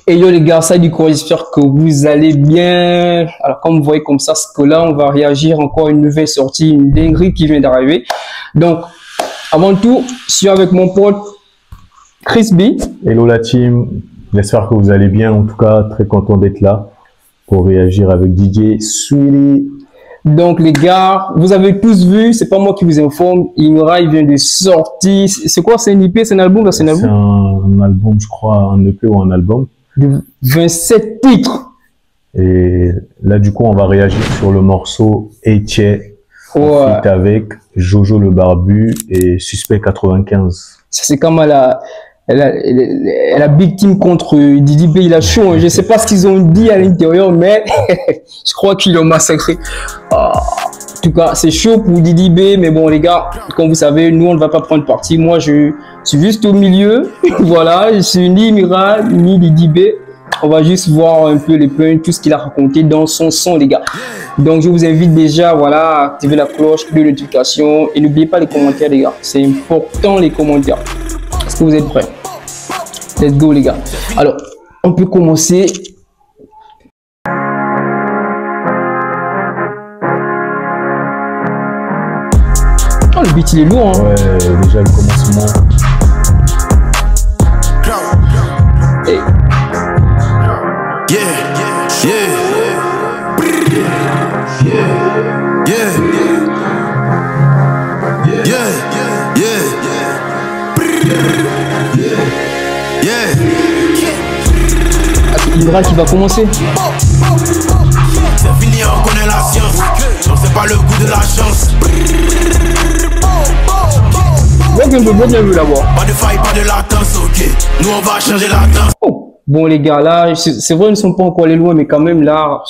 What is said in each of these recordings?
Et yo les gars, salut quoi, j'espère que vous allez bien. Alors comme vous voyez comme ça, ce que là, on va réagir encore à une nouvelle sortie, une dinguerie qui vient d'arriver. Donc, avant tout, je suis avec mon pote Chris B. Hello la team, j'espère que vous allez bien. En tout cas, très content d'être là pour réagir avec DJ Sweetie. Donc les gars, vous avez tous vu, c'est pas moi qui vous informe, Imra il vient de sortir. C'est quoi, c'est un IP, c'est un album là, c'est un album? C'est un album, je crois, un EP ou un album. De 27 titres. Et là, du coup, on va réagir sur le morceau Eche, Ouais. avec Jojo le Barbu et Suspect 95. Ça c'est comme elle a big team contre Didi B, il a chaud. Hein. Je sais pas ce qu'ils ont dit à l'intérieur, mais je crois qu'ils l'ont massacré. En tout cas, c'est chaud pour Didi B, mais bon les gars, comme vous savez, nous on ne va pas prendre parti. Moi je suis juste au milieu, voilà, je suis ni Imra ni Didi B. On va juste voir un peu les points, tout ce qu'il a raconté dans son son les gars. Donc je vous invite déjà, voilà, à activer la cloche de notification et n'oubliez pas les commentaires les gars. C'est important les commentaires. Est-ce que vous êtes prêts? Let's go les gars. Alors, on peut commencer. Oh, le beat il est lourd hein. Ouais, déjà le commencement. Hey. Yeah, yeah, yeah, yeah, yeah. Ah, c'est Imra qui va commencer. C'est fini, on connaît la science. Non, c'est pas le goût de la chance. Bien vu là-bas. Pas de faille, pas de latence, ok. Nous, on va changer la danse. Oh. Bon les gars, là, c'est vrai, ils ne sont pas encore allés loin, mais quand même là,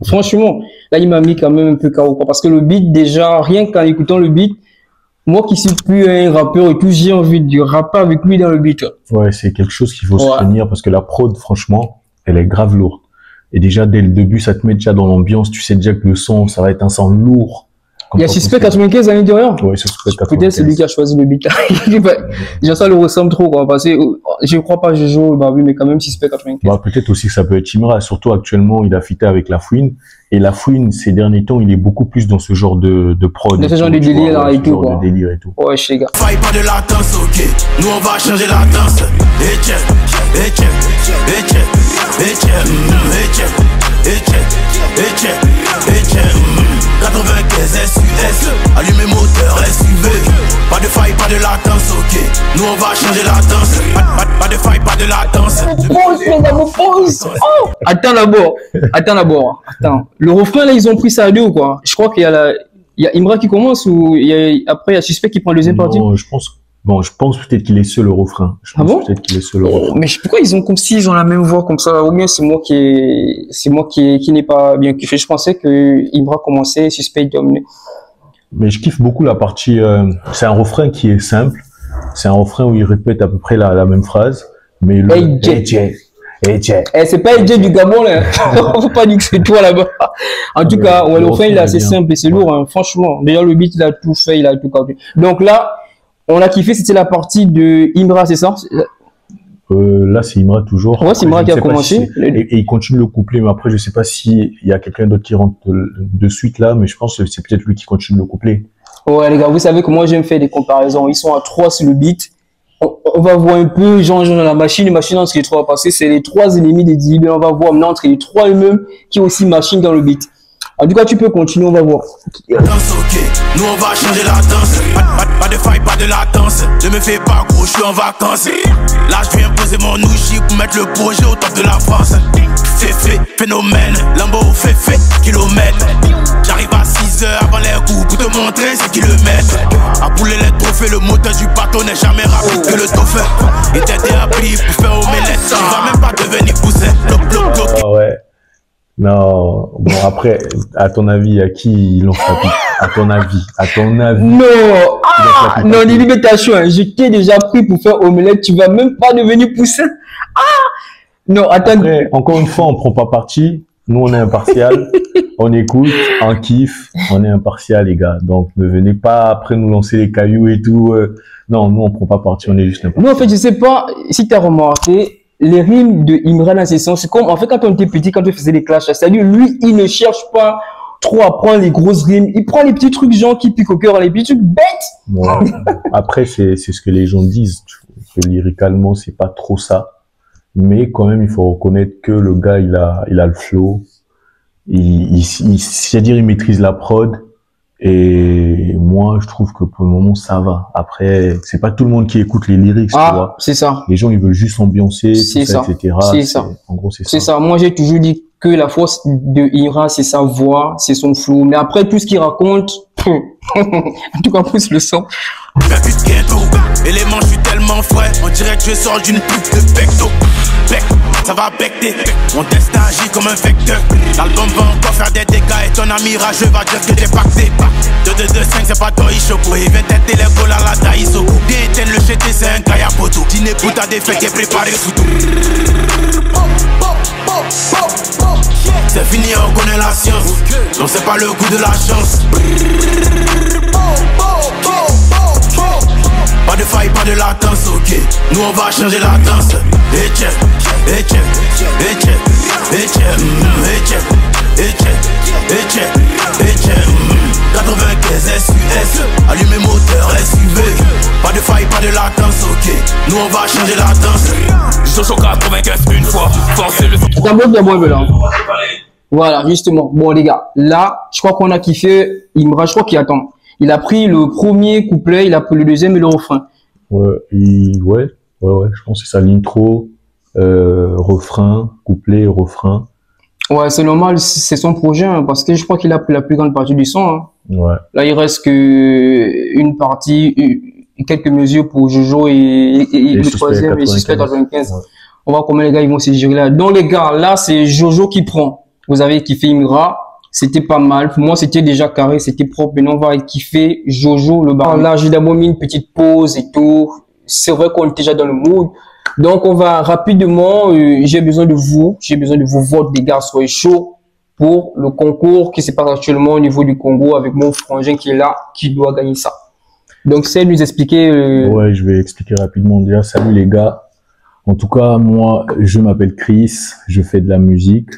franchement, là, il m'a mis quand même un peu KO. Parce que le beat, déjà, rien qu'en écoutant le beat, moi qui suis plus un rappeur et tout, j'ai envie de rapper avec lui dans le beat. Ouais, c'est quelque chose qu'il faut se tenir parce que la prod, franchement, elle est grave lourde. Et déjà, dès le début, ça te met déjà dans l'ambiance. Tu sais déjà que le son, ça va être un son lourd. Il y a Suspect 95 à l'intérieur. Ouais, Suspect 95. Peut-être c'est lui qui a choisi le beat. Déjà, ça le ressemble trop, quoi. Parce que je crois pas Jojo le Barbu, mais quand même Suspect 95. Bah, peut-être aussi que ça peut être Imra. Surtout actuellement, il a fité avec La Fouine. Et La Fouine, ces derniers temps, il est beaucoup plus dans ce genre de prod. Dans ce genre de délire là et tout, quoi. De délire et tout. Ouais, je sais, les gars. Faille, pas de latence, ok. Nous, on va changer la danse. Eche, eche, eche, eche, eche, eche, eche, 95 SUS, allumez moteur SUV. Pas de faille, pas de latence, ok. Nous on va changer la danse. Pas de faille, pas de latence. Pause. Oh. Attends d'abord. Attends. Le refrain là, ils ont pris ça à deux ou quoi? Je crois qu'il y a Imra qui commence ou après il y a Suspect qui prend le deuxième partie. Non, je pense peut-être qu'il est seul au refrain. Ah bon? Peut-être qu'il est seul au refrain. Mais pourquoi ils ont comme s'ils ont la même voix comme ça? Ou bien c'est moi qui n'ai pas bien kiffé. Je pensais que Imra commençait, Suspect dominait. Mais je kiffe beaucoup la partie. C'est un refrain qui est simple. C'est un refrain où il répète à peu près la même phrase. Mais le c'est pas AJ du Gabon là. Faut pas dire que c'est toi là-bas. En tout cas, ouais, le refrain il est assez simple et c'est lourd. Hein. Franchement, déjà le beat il a tout fait, il a tout capté. Donc là. On a kiffé, c'était la partie de Imra, c'est ça? Là, c'est Imra toujours. Ouais, c'est Imra qui a commencé. Et il continue le couplet, mais après, je sais pas s'il y a quelqu'un d'autre qui rentre de suite là, mais je pense que c'est peut-être lui qui continue le couplet. Ouais, les gars, vous savez que moi, j'aime faire des comparaisons. Ils sont à 3 sur le beat. On va voir un peu, genre dans la machine entre les 3 parce que c'est les 3 ennemis des Didi. On va voir maintenant entre les 3 eux-mêmes qui ont aussi machine dans le beat. En tout cas, tu peux continuer, on va voir. Danse, ok. Nous, on va changer la danse. Pas de faille, pas de latence. Ne me fais pas gros, je suis en vacances. Là, je viens poser mon ouchi pour mettre le projet au top de la France. Féfé, phénomène. Lambo, féfé, kilomètre. J'arrive à 6 heures avant les coups pour te montrer ce qu'ils le mettent. À bouler les trophées, le moteur du bateau n'est jamais rapide que le dauphin. Et t'aider à plier pour faire omelette. Tu vas même pas devenir poussin. Ah ouais. Non, bon après, à ton avis, à qui ils l'ont frappé? À ton avis. Non, non, l'imitation, hein. Je t'ai déjà pris pour faire omelette, tu vas même pas devenir poussin. Non, attends. Après, encore une fois, on prend pas parti. Nous, on est impartial. On écoute, on kiffe. On est impartial, les gars. Donc, ne venez pas après nous lancer les cailloux et tout. Non, nous, on prend pas parti. On est juste impartial. Nous, en fait, je sais pas si tu as remarqué, les rimes de Imran dans ce sens, c'est comme, en fait, quand on était petit, quand on faisait des clashs, c'est-à-dire, lui, il ne cherche pas trop à prendre les grosses rimes. Il prend les petits trucs, gens qui piquent au cœur, les petits trucs bêtes. Ouais. Après, c'est ce que les gens disent. Que lyricalement, c'est pas trop ça. Mais quand même, il faut reconnaître que le gars, il a le flow. C'est-à-dire, il maîtrise la prod. Et moi, je trouve que pour le moment, ça va. Après, c'est pas tout le monde qui écoute les lyrics, tu vois. C'est ça. Les gens, ils veulent juste ambiancer, C'est ça, etc. C'est ça. En gros, c'est ça. C'est ça. Moi, j'ai toujours dit que la force de Imran, c'est sa voix, c'est son flow. Mais après, tout ce qu'il raconte, en tout cas, pousse le sang. Et les manches, je suis tellement frais. On dirait que je sors d'une pub de Becto. Ça va becter. Mon destin agit comme un vecteur. L'album va encore faire des dégâts. Et ton ami rageux va dire que t'es pacté. 2-2-2-5, c'est pas toi, Ishoko. Il vient têter les goals à la Daïsoko. Bien éteindre le GT, c'est un gars à poteau. Dîner pour ta défaite et préparer le foutu. C'est fini, on connaît la science. Donc c'est pas le goût de la chance. Pas de faille, pas de latence, ok. Nous on va changer la danse. Et check, et check, et check, et check, et check, et check, et check, et check. 95 SUS, allumez moteur SUV. Pas de faille, pas de latence, ok. Nous on va changer la danse. Jojo 95 une fois, forcez le. C'est un bon de moi, là. Voilà, justement. Bon, les gars, là, je crois qu'on a kiffé. Imran, je crois qu'il attend. Il a pris le premier couplet, il a pris le deuxième et le refrain. Ouais, je pense que c'est ça, l'intro, refrain, couplet, refrain. Ouais, c'est normal, c'est son projet, hein, parce que je crois qu'il a pris la plus grande partie du son. Hein. Ouais. Là, il reste que une partie, quelques mesures pour Jojo et le troisième, et Suspect 95. Ouais. On va voir comment les gars ils vont se gérer là. Donc les gars, là, c'est Jojo qui prend. Vous avez kiffé Imran. C'était pas mal. Pour moi, c'était déjà carré, c'était propre. Maintenant, on va kiffer Jojo, le bar. Là, j'ai d'abord mis une petite pause et tout. C'est vrai qu'on est déjà dans le mood. Donc, on va rapidement, j'ai besoin de vous votes, les gars, soyez chauds pour le concours qui se passe actuellement au niveau du Congo avec mon frangin qui est là, qui doit gagner ça. Donc, c'est nous expliquer. Ouais, je vais expliquer rapidement. Déjà, salut les gars. En tout cas, moi, je m'appelle Chris, je fais de la musique.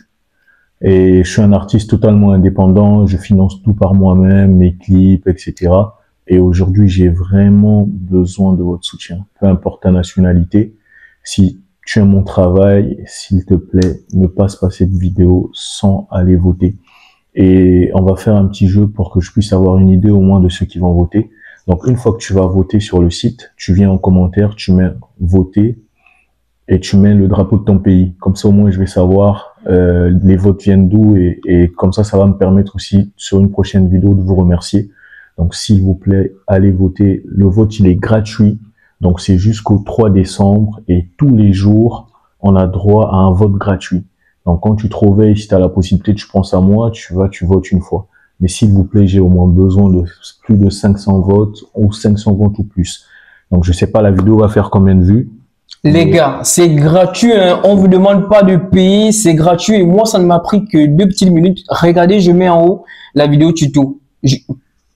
Et je suis un artiste totalement indépendant, je finance tout par moi-même, mes clips, etc. Et aujourd'hui, j'ai vraiment besoin de votre soutien, peu importe ta nationalité. Si tu aimes mon travail, s'il te plaît, ne passe pas cette vidéo sans aller voter. Et on va faire un petit jeu pour que je puisse avoir une idée au moins de ceux qui vont voter. Donc, une fois que tu vas voter sur le site, tu viens en commentaire, tu mets « voter » et tu mets le drapeau de ton pays. Comme ça, au moins, je vais savoir les votes viennent d'où et comme ça va me permettre aussi sur une prochaine vidéo de vous remercier. Donc s'il vous plaît, allez voter. Le vote il est gratuit, donc c'est jusqu'au 3 décembre et tous les jours on a droit à un vote gratuit. Donc quand tu te réveilles, si tu as la possibilité, tu penses à moi, tu votes une fois. Mais s'il vous plaît, j'ai au moins besoin de plus de 500 votes ou 500 votes ou plus. Donc je sais pas la vidéo va faire combien de vues. Les gars, c'est gratuit, hein. On vous demande pas de payer, c'est gratuit. Et moi, ça ne m'a pris que 2 petites minutes. Regardez, je mets en haut la vidéo tuto.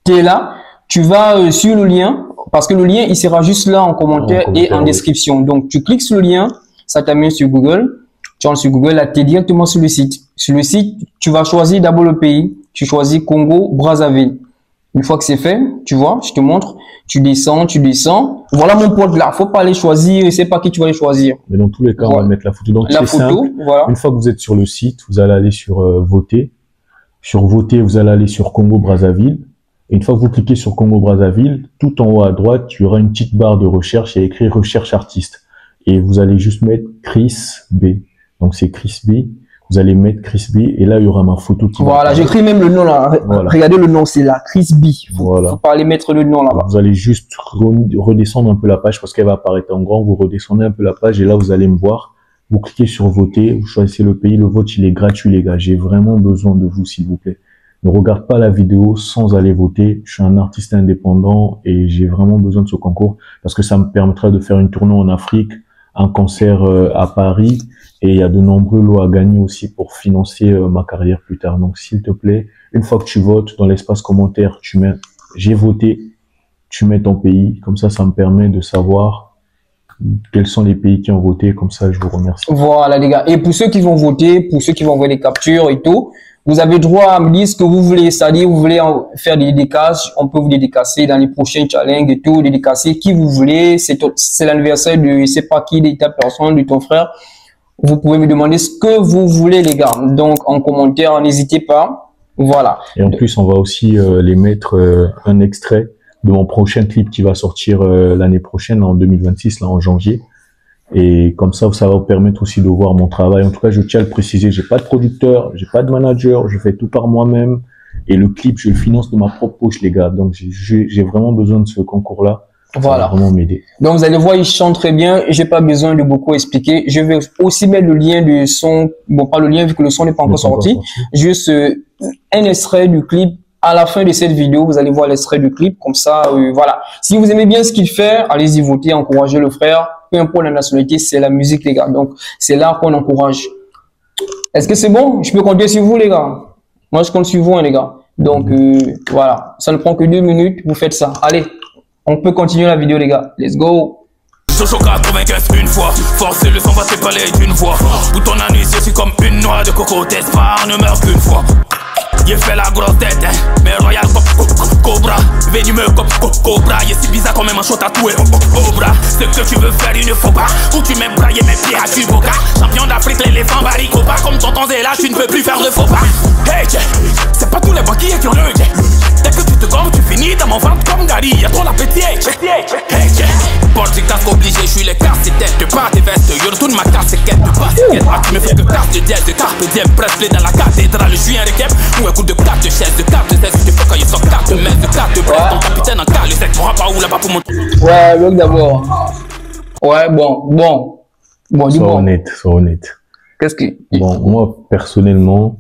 T'es là, tu vas sur le lien, parce que le lien, il sera juste là en commentaire et en description. Donc, tu cliques sur le lien, ça t'amène sur Google. Tu rentres sur Google, là, t'es directement sur le site. Sur le site, tu vas choisir d'abord le pays. Tu choisis Congo, Brazzaville. Une fois que c'est fait, tu vois, je te montre, tu descends. Voilà mon pote là, faut pas aller choisir, c'est pas qui tu vas aller choisir. Mais dans tous les cas, voilà. On va mettre la photo. Donc la photo, simple. Voilà. Une fois que vous êtes sur le site, vous allez aller sur voter. Sur voter, vous allez aller sur Congo Brazzaville. Et une fois que vous cliquez sur Congo Brazzaville, tout en haut à droite, il y aura une petite barre de recherche et écrit recherche artiste. Et vous allez juste mettre Chris B. Donc c'est Chris B. Vous allez mettre Chris B et là il y aura ma photo qui voilà, j'écris même le nom là. Voilà. Regardez le nom, c'est là, Chris B. Faut pas aller mettre le nom là-bas. Vous allez juste redescendre un peu la page parce qu'elle va apparaître en grand. Vous redescendez un peu la page et là vous allez me voir. Vous cliquez sur voter, vous choisissez le pays. Le vote il est gratuit les gars. J'ai vraiment besoin de vous s'il vous plaît. Ne regarde pas la vidéo sans aller voter. Je suis un artiste indépendant et j'ai vraiment besoin de ce concours parce que ça me permettra de faire une tournée en Afrique, un concert à Paris. Et il y a de nombreux lots à gagner aussi pour financer ma carrière plus tard. Donc, s'il te plaît, une fois que tu votes, dans l'espace commentaire, tu mets « j'ai voté », tu mets ton pays. Comme ça me permet de savoir quels sont les pays qui ont voté, comme ça je vous remercie. Voilà les gars. Et pour ceux qui vont voter, pour ceux qui vont envoyer les captures et tout, vous avez droit à me dire ce que vous voulez, c'est-à-dire vous voulez faire des dédicaces, on peut vous dédicacer dans les prochains challenges et tout, dédicacer qui vous voulez, c'est l'anniversaire de je sais pas qui, de ta personne, de ton frère. Vous pouvez me demander ce que vous voulez les gars. Donc en commentaire, n'hésitez pas. Voilà. Et en plus, on va aussi les mettre un extrait de mon prochain clip qui va sortir l'année prochaine, en 2026, là en janvier. Et comme ça va vous permettre aussi de voir mon travail. En tout cas, je tiens à le préciser, j'ai pas de producteur, j'ai pas de manager, je fais tout par moi-même. Et le clip, je le finance de ma propre poche, les gars. Donc, j'ai vraiment besoin de ce concours-là. Voilà. Ça va vraiment m'aider. Donc, vous allez voir, il chante très bien. J'ai pas besoin de beaucoup expliquer. Je vais aussi mettre le lien du son. Bon, pas le lien vu que le son n'est pas encore sorti. Juste un extrait du clip. À la fin de cette vidéo, vous allez voir l'extrait du clip. Comme ça, voilà. Si vous aimez bien ce qu'il fait, allez-y voter, encouragez le frère. Peu importe la nationalité, c'est la musique, les gars. Donc, c'est là qu'on encourage. Est-ce que c'est bon? Je peux compter sur vous, les gars. Moi, je compte sur vous, hein, les gars. Donc, voilà. Ça ne prend que 2 minutes. Vous faites ça. Allez, on peut continuer la vidéo, les gars. Let's go. Jojo 95 une fois, forcer le sang va s'épaler d'une voix. Bouton anus, je suis comme une noix de coco, t'espère, ne meurt qu'une fois. J'ai fait la grosse tête, hein, mais Royal Cobra, venu me Cobra, il est si bizarre quand même un chaud tatoué au bras. Ce que tu veux faire, il ne faut pas, ou tu m'aimes brailler mes pieds à Tuboka. Champion d'Afrique, l'éléphant Baricopa, comme tonton Zéla, tu ne peux plus faire de faux pas. Hey, c'est pas tous les banquiers qui ont le jet. Dès que tu te gorges, tu finis dans mon ventre comme Gary, y'a trop l'appétit. Hey, porte du casque obligé, je suis les casse-têtes, de pas tes vestes, je retourne ma casquette, de basket. Tu me fais que casse de dièse, de carpe diem, presse-les dans la cathédrale, je suis un réquep. Ou un coup de 4 de chaise, de 4 de 16, de fois quand il sort 4 de mètres, de 4 de bref, ton capitaine en cas, le sec, m'aura pas où là-bas pour monter. Ouais, look d'abord. Ouais, bon, sois honnête. Qu'est-ce que... Bon, moi, personnellement,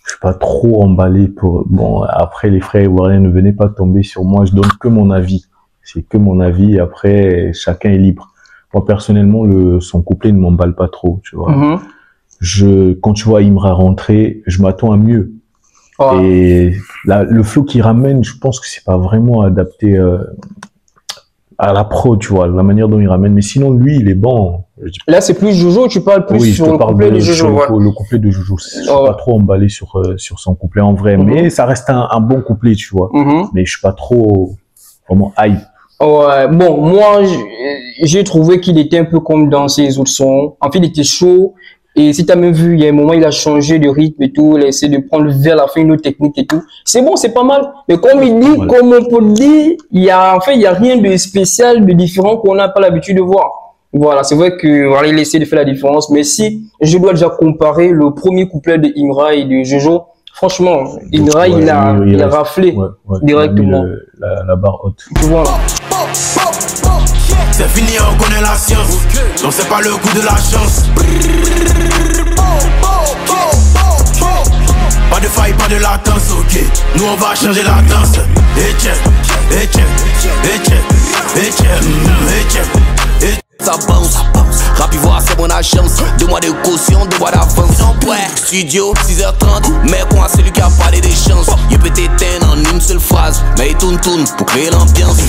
je suis pas trop emballé pour... Bon, après, les frères ivoiriens, ne venez pas tomber sur moi, je donne que mon avis. C'est que mon avis, et après, chacun est libre. Moi, personnellement, son couplet ne m'emballe pas trop, tu vois. Quand tu vois Imra rentrer, je m'attends à mieux. Oh. Et là, le flow qu'il ramène, je pense que c'est pas vraiment adapté à la pro, tu vois, la manière dont il ramène. Mais sinon, lui, il est bon. Là, c'est plus Jojo, tu parles plus sur le couplet de Jojo. Le couplet de Jojo, je suis pas trop emballé sur son couplet en vrai, mais ça reste un bon couplet, tu vois. Mais je suis pas trop vraiment hype. Ouais, bon, moi, j'ai trouvé qu'il était un peu comme dans ses autres sons. En fait, il était chaud. Et si tu as même vu, il y a un moment, il a changé de rythme et tout, il a essayé de prendre vers la fin une autre technique et tout. C'est bon, c'est pas mal. Mais comme il dit, comme on peut le dire, il y a rien de spécial, de différent qu'on n'a pas l'habitude de voir. Voilà, c'est vrai que, voilà, il essaie de faire la différence. Mais si je dois déjà comparer le premier couplet de Imra et de Jojo, franchement, Imra, il a raflé directement. La barre haute. Voilà. C'est fini, on connaît la science. Donc c'est pas le coup de la chance. Pas de faille, pas de latence, ok. Nous on va changer la danse. Ça bounce, rap ivoire c'est mon agence. 2 mois de caution, 2 mois d'avance. Ouais, studio, 6h30. Mais quoi, c'est lui qui a parlé des chances. Il peut t'éteindre en une seule phrase, mais il tourne pour créer l'ambiance.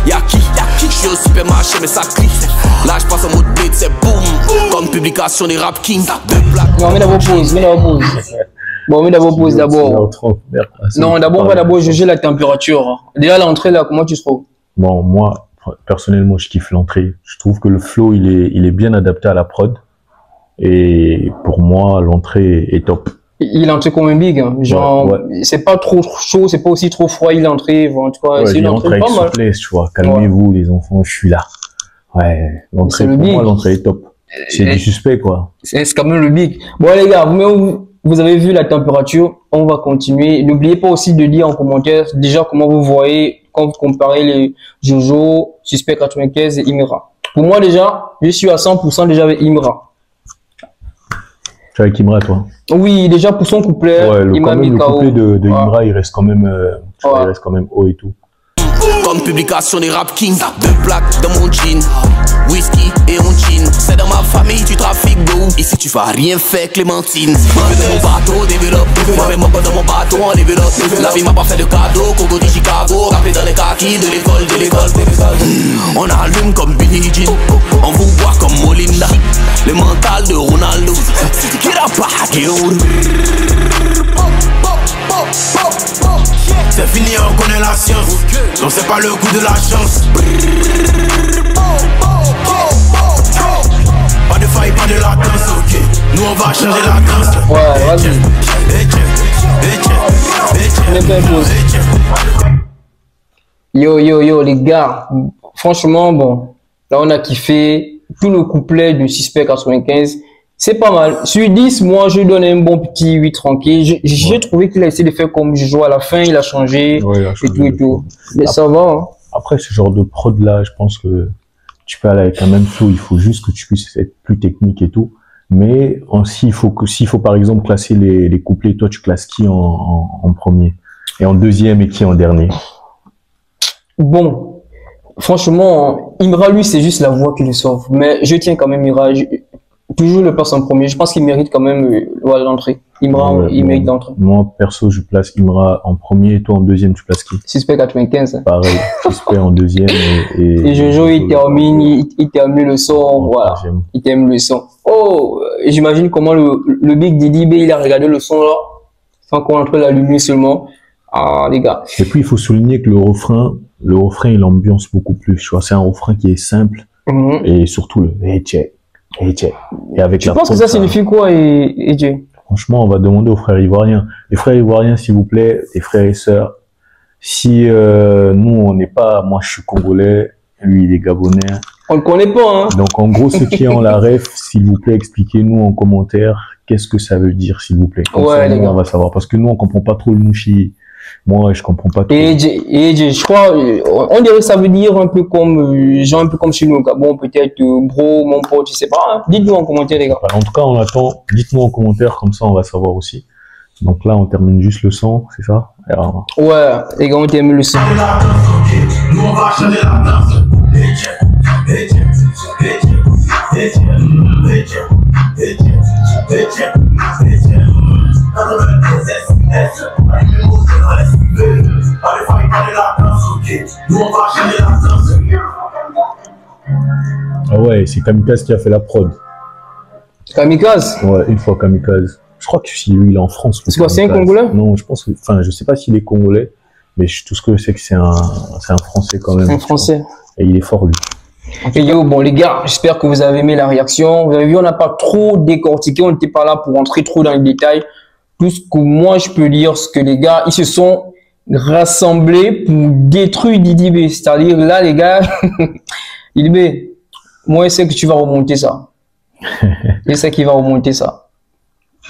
Y'a qui? Je suis au supermarché mais ça crie. Là je passe en mode beat, c'est boom. Comme publication des Rap Kings. Non mais d'abord pause, Bon, mais d'abord pause d'abord. Non, d'abord on va d'abord juger la température. Déjà l'entrée là, comment tu te trouves? Bon, moi personnellement, je kiffe l'entrée. Je trouve que le flow, il est bien adapté à la prod. Et pour moi, l'entrée est top. Il est entré comme un big, hein. Genre, c'est pas trop chaud, c'est pas aussi trop froid, il est entré. En tout cas, c'est une entrée pas mal. Souplesse, tu vois. Calmez-vous, les enfants, je suis là. Ouais, l'entrée, pour moi, l'entrée est top. C'est du suspect, quoi. C'est quand même le big. Bon, les gars, vous avez vu la température. On va continuer. N'oubliez pas aussi de dire en commentaire, déjà, comment vous voyez quand vous comparez les Jojo, Suspect 95 et Imra. Pour moi, déjà, je suis à 100% déjà avec Imra. Tu es avec Imra, toi? Oui, déjà pour son couplet. Ouais, le couplet de Imra, il reste quand même, il reste quand même haut et tout. Comme publication des Rap Kings. Deux plaques dans mon jean. Whisky et on chin. C'est dans ma famille, tu trafiques d'eau. Ici tu vas rien faire, Clémentine. Moi dans mon bateau, développe. Moi-même dans mon bateau, on développe. La vie m'a pas fait de cadeau. Congo de Chicago. Rappelé dans les kakis de l'école, de l'école. On allume comme Billie Jean. On vous boit comme Molinda. Le mental de Ronaldo. Get up, c'est fini, on connaît la science. Donc c'est pas le goût de la chance. Pas de faille, pas de latence, ok. Nous on va changer la danse. Ouais, vas-y. Yo, les gars. Franchement, bon. Là, on a kiffé tout le couplet de Suspect 95. C'est pas mal. Sur 10, moi, je donne un bon petit 8 tranquille. J'ai trouvé qu'il a essayé de faire comme je joue à la fin, il a changé, Ouais, il a changé et tout. Mais ça va, hein. Après, ce genre de prod là, je pense que tu peux aller avec un même flow. Il faut juste que tu puisses être plus technique et tout. Mais s'il faut par exemple classer les couplets, toi, tu classes qui en premier? Et en deuxième et qui en dernier? Bon. Franchement, Imra, lui, c'est juste la voix qui le sauve. Mais je tiens quand même Imra. Toujours le place en premier. Je pense qu'il mérite quand même l'entrée. Imra, il mérite l'entrée. Moi, perso, je place Imra en premier et toi en deuxième, tu places qui? Suspect 95. Pareil, Suspect en deuxième et Jojo, il termine le son, voilà. Deuxième. Il termine le son. Oh, j'imagine comment le Big Didi B, il a regardé le son là, sans qu'on entre la lumière seulement. Ah, les gars. Et puis, il faut souligner que le refrain, il ambiance beaucoup plus. Tu vois, c'est un refrain qui est simple et surtout le hey check. Et avec tu penses que ça signifie quoi, et Dieu? Franchement, on va demander aux frères ivoiriens. Les frères ivoiriens, s'il vous plaît, les frères et sœurs, si nous, on n'est pas, moi je suis congolais, lui il est gabonais. On ne connaît pas, hein. Donc en gros, ceux qui ont la ref, s'il vous plaît, expliquez-nous en commentaire qu'est-ce que ça veut dire, s'il vous plaît. Comme ouais, ça, les nous, gars. on va savoir. Parce que nous, on comprend pas trop le mouchi. Moi, je comprends pas trop. Et je crois, on dirait que ça veut dire un peu comme, genre un peu comme chez nous au Gabon, peut-être, bro, mon pote, je sais pas, hein. Dites-nous en commentaire, les gars. En tout cas, on attend. Dites-nous en commentaire, comme ça, on va savoir aussi. Donc là, on termine juste le son, c'est ça? Alors, ouais, les gars, on termine le son. Nous on va changer la danse. ah ouais, c'est Kamikaze qui a fait la prod. Kamikaze? Ouais, une fois Kamikaze. Je crois que si lui, il est en France. C'est quoi, c'est un Congolais? Non, je pense que, enfin, je sais pas s'il est Congolais, mais tout ce que je sais que c'est un Français quand même. Un Français. Et il est fort, lui. Et yo, bon les gars, j'espère que vous avez aimé la réaction. Vous avez vu, on n'a pas trop décortiqué, on n'était pas là pour entrer trop dans les détails. Tout ce que moi je peux dire, c'est que les gars, ils se sont rassemblés pour détruire Didi B. C'est-à-dire là les gars, Didi B, moi je sais que tu vas remonter ça. Je sais qu'il va remonter ça.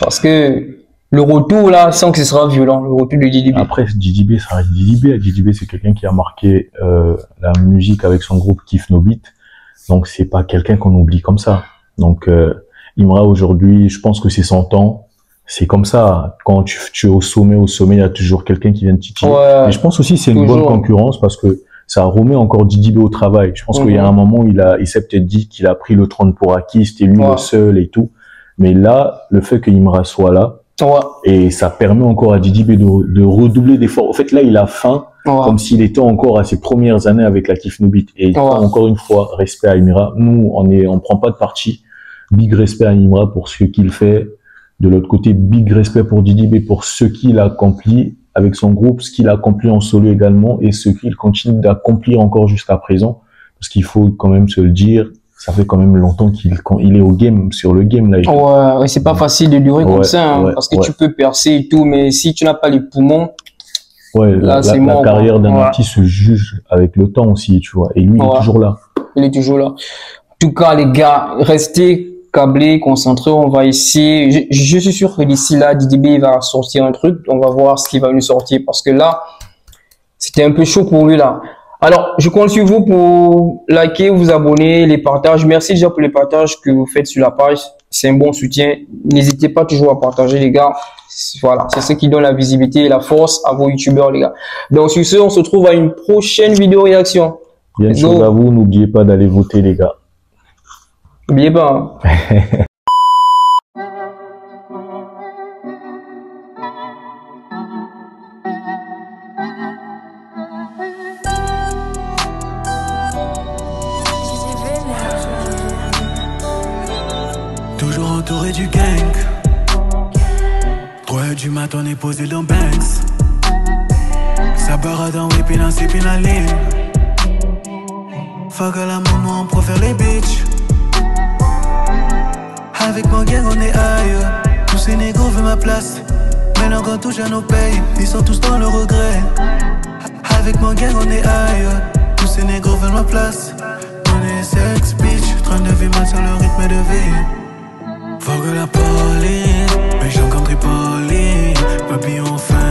Parce que le retour là, sans que ce sera violent, le retour de Didi B. Après, Didi B, ça reste Didi B. Didi B, c'est quelqu'un qui a marqué la musique avec son groupe Kiff No Beat. Donc, c'est pas quelqu'un qu'on oublie comme ça. Donc, Imra, aujourd'hui, je pense que c'est son temps. C'est comme ça. Quand tu es au sommet, il y a toujours quelqu'un qui vient te titiller. Ouais, et je pense aussi que c'est une bonne concurrence parce que ça remet encore Didi B au travail. Je pense qu'il y a un moment où il s'est peut-être dit qu'il a pris le trône pour acquis, c'était lui le seul et tout. Mais là, le fait que Imra soit là, et ça permet encore à Didi B de redoubler d'efforts. En fait, là, il a faim, comme s'il était encore à ses premières années avec la Kiff No Beat. Et encore une fois, respect à Imra. Nous, on prend pas de parti. Big respect à Imra pour ce qu'il fait. De l'autre côté, big respect pour Didi B pour ce qu'il a accompli avec son groupe, ce qu'il a accompli en solo également et ce qu'il continue d'accomplir encore jusqu'à présent. Parce qu'il faut quand même se le dire, ça fait quand même longtemps qu'il est au game, sur le game là. Ouais, c'est pas facile de durer comme ça, hein, parce que tu peux percer et tout, mais si tu n'as pas les poumons, là, la carrière d'un artiste se juge avec le temps aussi, tu vois. Et lui, il est toujours là. Il est toujours là. En tout cas, les gars, restez câblés, concentrés. On va essayer. Je suis sûr que d'ici là, Didi B va sortir un truc. On va voir ce qu'il va nous sortir, parce que là, c'était un peu chaud pour lui là. Alors, je compte sur vous pour liker, vous abonner, les partages. Merci déjà pour les partages que vous faites sur la page. c'est un bon soutien. N'hésitez pas toujours à partager, les gars. Voilà, c'est ce qui donne la visibilité et la force à vos youtubeurs, les gars. Donc sur ce, on se retrouve à une prochaine vidéo réaction. Bien sûr, à vous, n'oubliez pas d'aller voter, les gars. N'oubliez pas. Hein. Toujours entouré du gang. 3h du matin, on est posé dans Banks. Ça barre dans whipping, un sipping à ligne. Fuck à la maman, on préfère les bitches. Avec mon gang, on est ailleurs. Tous ces négros veulent ma place. Maintenant qu'on touche à nos payes, ils sont tous dans le regret. Avec mon gang, on est ailleurs. Tous ces négros veulent ma place. On est sex bitch, train de vivre mal sur le rythme de vie. Fuck la police, mais j'en comme Tripoli. Papillon fin